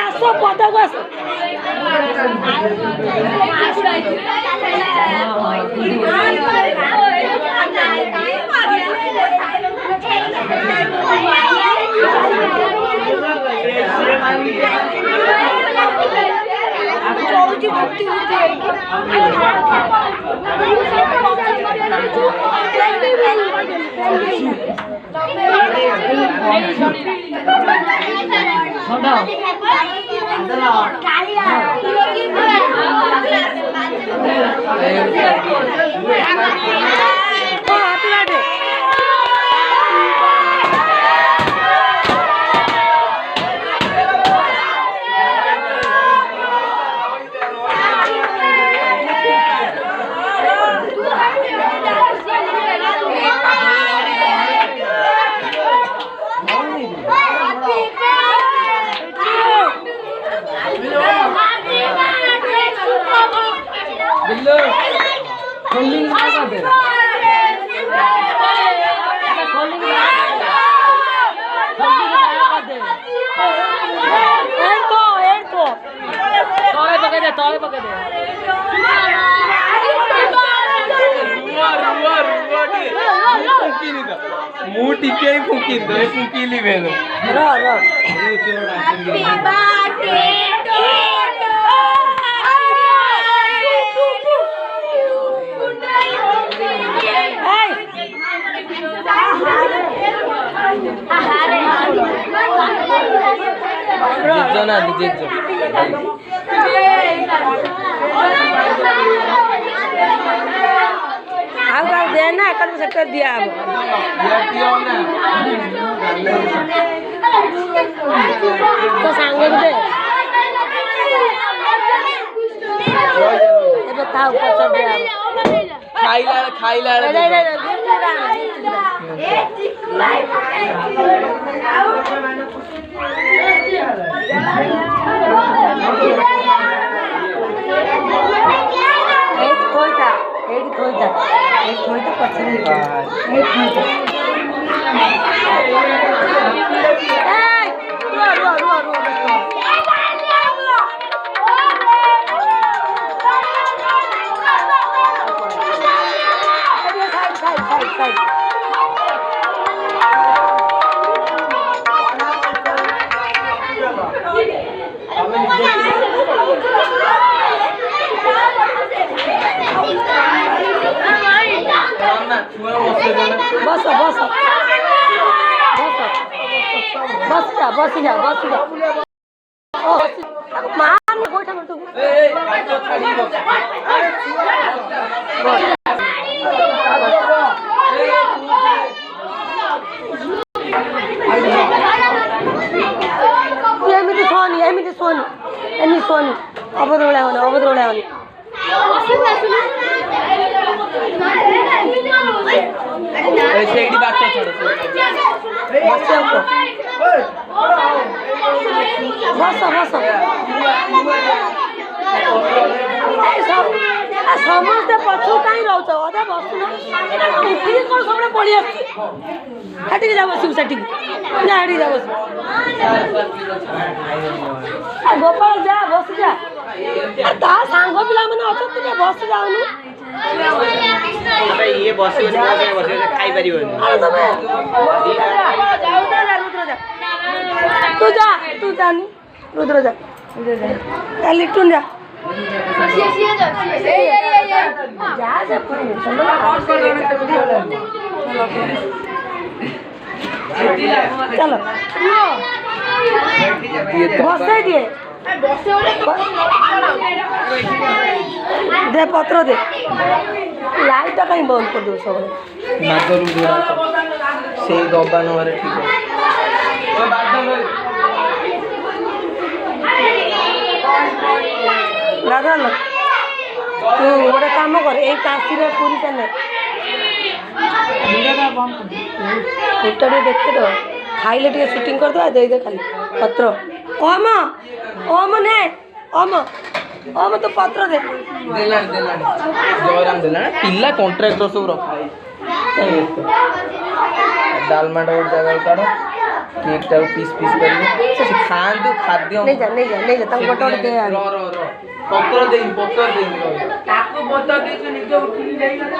आस पदाक आस मुँह टिके फूकी फूकीली भेल जना देना कल सेक्टर दिया तो सांग दे खाइला बस बस बस जा बस जा बस जा मान गोठा में तू एमती सोनी अबद्रोड़ा होनी समस्ते पछू कहीं रोच अधा बस उठिक कौन सब पड़ी आटिक जा बस सेठी हाटी जा बस गोपाल जा बस जा ता सांग पिला मैंने अच्छा बस जाऊनु ये बस खाई पारि तू जा रुद्र जा लिट्टून जा चलो बस दिए दे पत्र दे लाइट कहीं बंद कर दो सब से डब्बा नंबर ठीक दादा तू गोटे काम कर ये काशी पूरी चले फुटा देखे दो खाइले टे सुटिंग कर दे दे खाली पत्र ओम ओम ने ओम ହଁ ମତେ ପତ୍ର ଦେ ଦେଲାଣି ଜୟରାମ ଦେଲାଣି ପିଲା କଣ୍ଟ୍ରାକ୍ଟର ସବୁ ରଖା ହେଇଛି ଡାଲମାଟା ଗୋଟେ ଜାଗାକୁ କାଢ଼ କେକ୍ଟାକୁ ପିସ୍ କରିବେ ସେ ଖାଆନ୍ତୁ ଖାଦ୍ୟ ନେଇଯା ତାଙ୍କୁ ଗୋଟେ ଗୋଟେ ଦେ ଆଗ। ପତ୍ର ଦେଇନି ତାକୁ ପତ୍ର ଦେଇଛୁ ନିଜ ଉଠିକି ଯାଇଗଲା।